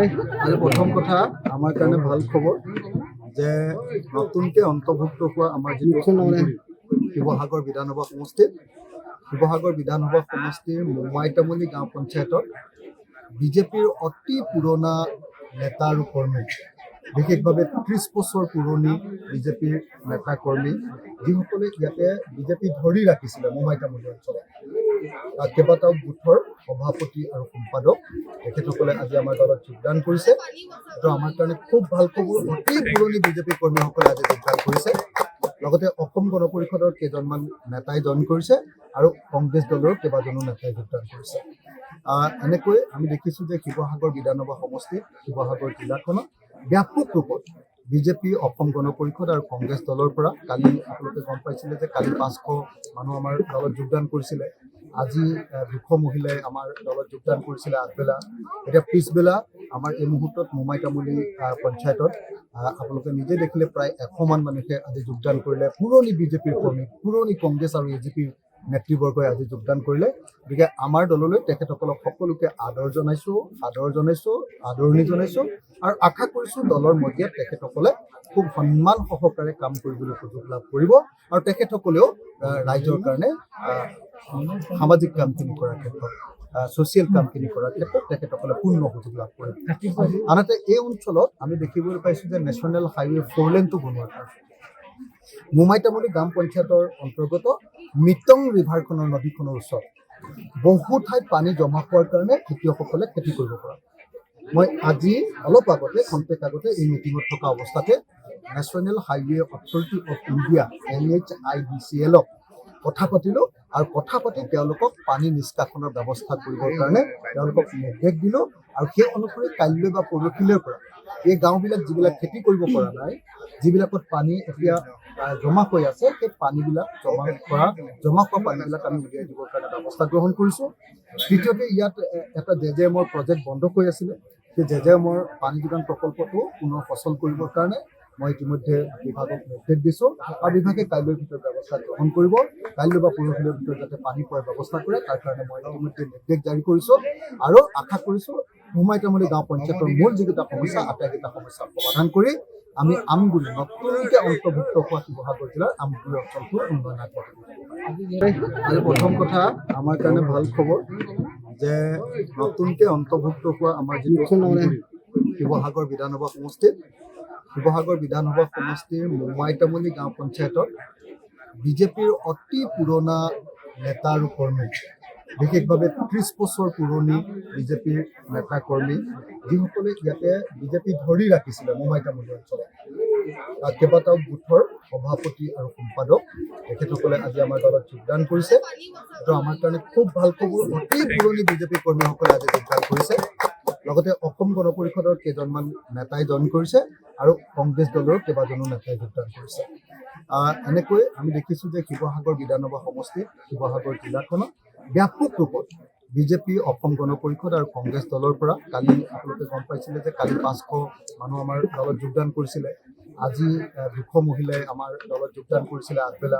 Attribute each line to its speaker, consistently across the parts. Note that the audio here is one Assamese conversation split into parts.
Speaker 1: আৰু প্ৰথম কথা আমাৰ কাৰণে ভাল খবৰ যে নতুনকৈ অন্তৰ্ভুক্ত হোৱা আমাৰ যিটো শিৱসাগৰ বিধানসভা সমষ্টিত মোমাইতামুলী গাঁও পঞ্চায়তত বিজেপিৰ অতি পুৰণা নেতা আৰু কৰ্মী, বিশেষভাৱে 30 বছৰ পুৰণি বিজেপিৰ নেতা কৰ্মী, যিসকলে ইয়াতে বিজেপি ধৰি ৰাখিছিলে মোমাইতামুলী অঞ্চলত। কেইবাটাও বুথৰ সভাপতি আৰু সম্পাদক তেখেতসকলে আজি আমাৰ দলত যোগদান কৰিছে। এইটো আমাৰ কাৰণে খুব ভাল খবৰ। অতি পুৰণি বিজেপি কৰ্মীসকলে আজি যোগদান কৰিছে। লগতে অসম গণ পৰিষদৰ কেইজনমান নেতাই জইন কৰিছে আৰু কংগ্ৰেছ দলৰ কেইবাজনো নেতাই যোগদান কৰিছে। এনেকৈ আমি দেখিছোঁ যে শিৱসাগৰ বিধানসভা সমষ্টিত শিৱসাগৰ জিলাখনত ব্যাপক ৰূপত বিজেপি, অসম গণ পৰিষদ আৰু কংগ্ৰেছ দলৰ পৰা কালি আপোনালোকে গম পাইছিলে যে কালি 500 মানুহ আমাৰ দলত যোগদান কৰিছিলে। আজি 200 মহিলাই আমাৰ দলত যোগদান কৰিছিলে আগবেলা। এতিয়া পিছবেলা আমাৰ এই মুহূৰ্তত মোমাইতামুলী পঞ্চায়তত আপোনালোকে নিজে দেখিলে প্ৰায় 100 মান মানুহে আজি যোগদান কৰিলে। পুৰণি বিজেপিৰ কৰ্মী, পুৰণি কংগ্ৰেছ আৰু এজিপিৰ নেতৃবৰ্গই আজি যোগদান কৰিলে। গতিকে আমাৰ দললৈ তেখেতসকলক সকলোকে আদৰণি জনাইছোঁ আৰু আশা কৰিছোঁ দলৰ মজিয়াত তেখেতসকলে খুব সন্মান সহকাৰে কাম কৰিবলৈ সুযোগ লাভ কৰিব আৰু তেখেতসকলেও ৰাইজৰ কাৰণে সামাজিক কামখিনি কৰাৰ ক্ষেত্ৰত, ছ'চিয়েল কামখিনি কৰাৰ ক্ষেত্ৰত তেখেতসকলে পূৰ্ণ সুযোগ লাভ কৰিব। আনহাতে এই অঞ্চলত আমি দেখিবলৈ পাইছোঁ যে নেশ্যনেল হাইৱে 4 লেনটো বনোৱাৰ কাৰণে মোমাইতামুলী গ্ৰাম পঞ্চায়তৰ অন্তৰ্গত মিটং ৰিভাৰখনৰ নদীখনৰ ওচৰত বহু ঠাইত পানী জমা হোৱাৰ কাৰণে খেতিয়কসকলে খেতি কৰিব পৰা। মই আজি অলপ আগতে খন্তেক আগতে এই মিটিঙত থকা অৱস্থাতে national highway authority of India NHIDCL-ক কথা পাতিলোঁ আৰু কথা পাতি তেওঁলোকক পানী নিষ্কাশনৰ ব্যৱস্থা কৰিবৰ কাৰণে তেওঁলোকক নিৰ্দেশ দিলোঁ আৰু সেই অনুসৰি কাইলৈ বা পৰহিলৈৰ পৰা এই গাঁওবিলাক যিবিলাক খেতি কৰিব পৰা নাই, যিবিলাকত পানী এতিয়া জমা হৈ আছে, সেই পানীবিলাক জমা হোৱা পানীবিলাক আমি উলিয়াই দিবৰ কাৰণে ব্যৱস্থা গ্ৰহণ কৰিছোঁ। দ্বিতীয়তে ইয়াত এটা JJM-ৰ প্ৰজেক্ট বন্ধ হৈ আছিলে, সেই JJM-ৰ পানী যোগান প্ৰকল্পটো পুনৰ সচল কৰিবৰ কাৰণে মই ইতিমধ্যে বিভাগক নিৰ্দেশ দিছোঁ আৰু বিভাগে কাইলৈৰ ভিতৰত ব্যৱস্থা গ্ৰহণ কৰিব। কাইলৈ বা পৰহিলৈৰ ভিতৰত যাতে পানী পোৱাৰ ব্যৱস্থা কৰে তাৰ কাৰণে মই ইতিমধ্যে নিৰ্দেশ জাৰি কৰিছোঁ আৰু আশা কৰিছোঁ মোমাইতামুলী গাঁও পঞ্চায়তৰ মূল যিকেইটা সমস্যা, আটাইকেইটা সমস্যা সমাধান কৰি আমি আমগুৰি, নতুনকৈ অন্তৰ্ভুক্ত হোৱা শিৱসাগৰ জিলাৰ আমগুৰি অঞ্চলটোৰ উন্নয়ন আগবঢ়াম। আৰু প্ৰথম কথা আমাৰ কাৰণে ভাল খবৰ যে নতুনকৈ অন্তৰ্ভুক্ত হোৱা আমাৰ যিটো শিৱসাগৰ বিধানসভা সমষ্টিৰ মোমাইতামুলী গাঁও পঞ্চায়তত বিজেপিৰ অতি পুৰণা নেতা আৰু কৰ্মী, বিশেষভাৱে 30 বছৰ পুৰণি বিজেপিৰ নেতা কৰ্মী, যিসকলে ইয়াতে বিজেপি ধৰি ৰাখিছিলে মোমাইতামুলী অঞ্চলত। কেইবাটাও বুথৰ সভাপতি আৰু সম্পাদক তেখেতসকলে আজি আমাৰ দলত যোগদান কৰিছে। এইটো আমাৰ কাৰণে খুব ভাল খবৰ। অতি পুৰণি বিজেপি কৰ্মীসকলে আজি যোগদান কৰিছে। লগতে অসম গণ পৰিষদৰ কেইজনমান নেতাই জইন কৰিছে আৰু কংগ্ৰেছ দলৰ কেইবাজনো নেতাই যোগদান কৰিছে। এনেকৈ আমি দেখিছোঁ যে শিৱসাগৰ বিধানসভা সমষ্টিত শিৱসাগৰ জিলাখনত ব্যাপক ৰূপত বিজেপি, অসম গণ পৰিষদ আৰু কংগ্ৰেছ দলৰ পৰা কালি আপোনালোকে গম পাইছিলে যে কালি 500 মানুহ আমাৰ দলত যোগদান কৰিছিলে। আজি 200 মহিলাই আমাৰ দলত যোগদান কৰিছিলে আগবেলা।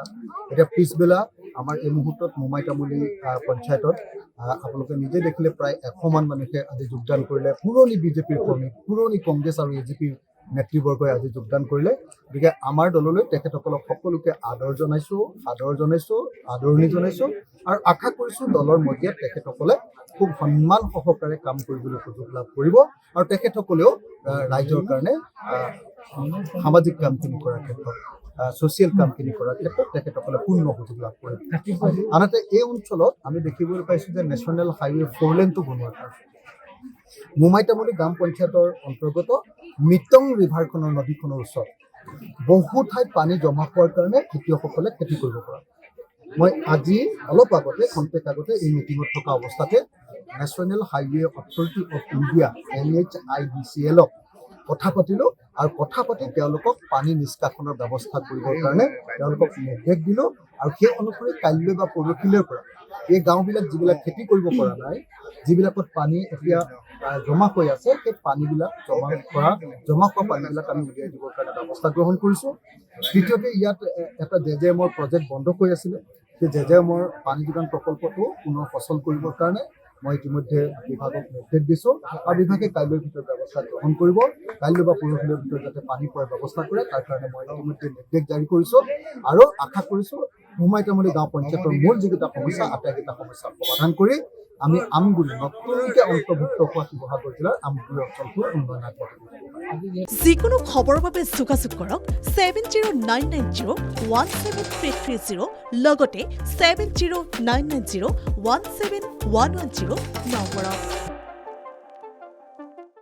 Speaker 1: এতিয়া পিছবেলা আমাৰ এই মুহূৰ্তত মোমাইতামুলী পঞ্চায়তত আপোনালোকে নিজে দেখিলে প্ৰায় 100 মান মানুহে আজি যোগদান কৰিলে। পুৰণি বিজেপিৰ কৰ্মী, পুৰণি কংগ্ৰেছ আৰু এজিপিৰ নেতৃবৰ্গই আজি যোগদান কৰিলে। গতিকে আমাৰ দললৈ তেখেতসকলক সকলোকে আদৰণি জনাইছোঁ আৰু আশা কৰিছোঁ দলৰ মজিয়াত তেখেতসকলে খুব সন্মান সহকাৰে কাম কৰিবলৈ সুযোগ লাভ কৰিব আৰু তেখেতসকলেও ৰাইজৰ কাৰণে সামাজিক কামখিনি কৰাৰ ক্ষেত্ৰত, ছ'চিয়েল কামখিনি কৰাৰ ক্ষেত্ৰত তেখেতসকলে পূৰ্ণ সুযোগ লাভ কৰিব। আনহাতে এই অঞ্চলত আমি দেখিবলৈ পাইছোঁ যে নেশ্যনেল হাইৱে 4 লেনটো বনোৱাৰ কাৰণে মোমাইতামুলী গ্ৰাম পঞ্চায়তৰ অন্তৰ্গত মিটং ৰিভাৰখনৰ নদীখনৰ ওচৰত বহু ঠাইত পানী জমা হোৱাৰ কাৰণে খেতিয়কসকলে খেতি কৰিব পৰা। মই আজি অলপ আগতে খন্তেক আগতে এই মিটিঙত থকা অৱস্থাতে national highway authority of India NHIDCL-ক কথা পাতিলোঁ আৰু কথা পাতি তেওঁলোকক পানী নিষ্কাশনৰ ব্যৱস্থা কৰিবৰ কাৰণে তেওঁলোকক নিৰ্দেশ দিলোঁ আৰু সেই অনুসৰি কাইলৈ বা পৰহিলৈৰ পৰা এই গাঁওবিলাক যিবিলাক খেতি কৰিব পৰা নাই, যিবিলাকত পানী এতিয়া জমা হৈ আছে, সেই পানীবিলাক জমা হোৱা পানীবিলাক আমি উলিয়াই দিবৰ কাৰণে ব্যৱস্থা গ্ৰহণ কৰিছোঁ। দ্বিতীয়তে ইয়াত এটা JJM-ৰ প্ৰজেক্ট বন্ধ হৈ আছিলে, সেই JJM-ৰ পানী যোগান প্ৰকল্পটো পুনৰ সচল কৰিবৰ কাৰণে মই ইতিমধ্যে বিভাগক নিৰ্দেশ দিছোঁ আৰু বিভাগে কাইলৈৰ ভিতৰত ব্যৱস্থা গ্ৰহণ কৰিব। কাইলৈ বা পৰহিলৈৰ ভিতৰত যাতে পানী পোৱাৰ ব্যৱস্থা কৰে তাৰ কাৰণে মই ইতিমধ্যে নিৰ্দেশ জাৰি কৰিছোঁ আৰু আশা কৰিছোঁ মোমাইতামুলী গাঁও পঞ্চায়তৰ মূল যিকেইটা সমস্যা আটাইকেইটা সমস্যা সমাধান কৰি আমি আমগুৰি নতুনকৈ অন্তৰ্ভুক্ত হোৱা শিৱসাগৰ জিলাৰ আমগুৰি অঞ্চলটোৰ উন্নয়ন আগবঢ়াব।
Speaker 2: যিকোনো খবৰৰ বাবে যোগাযোগ কৰক 7099017330 লগতে 7099017110 নম্বৰত।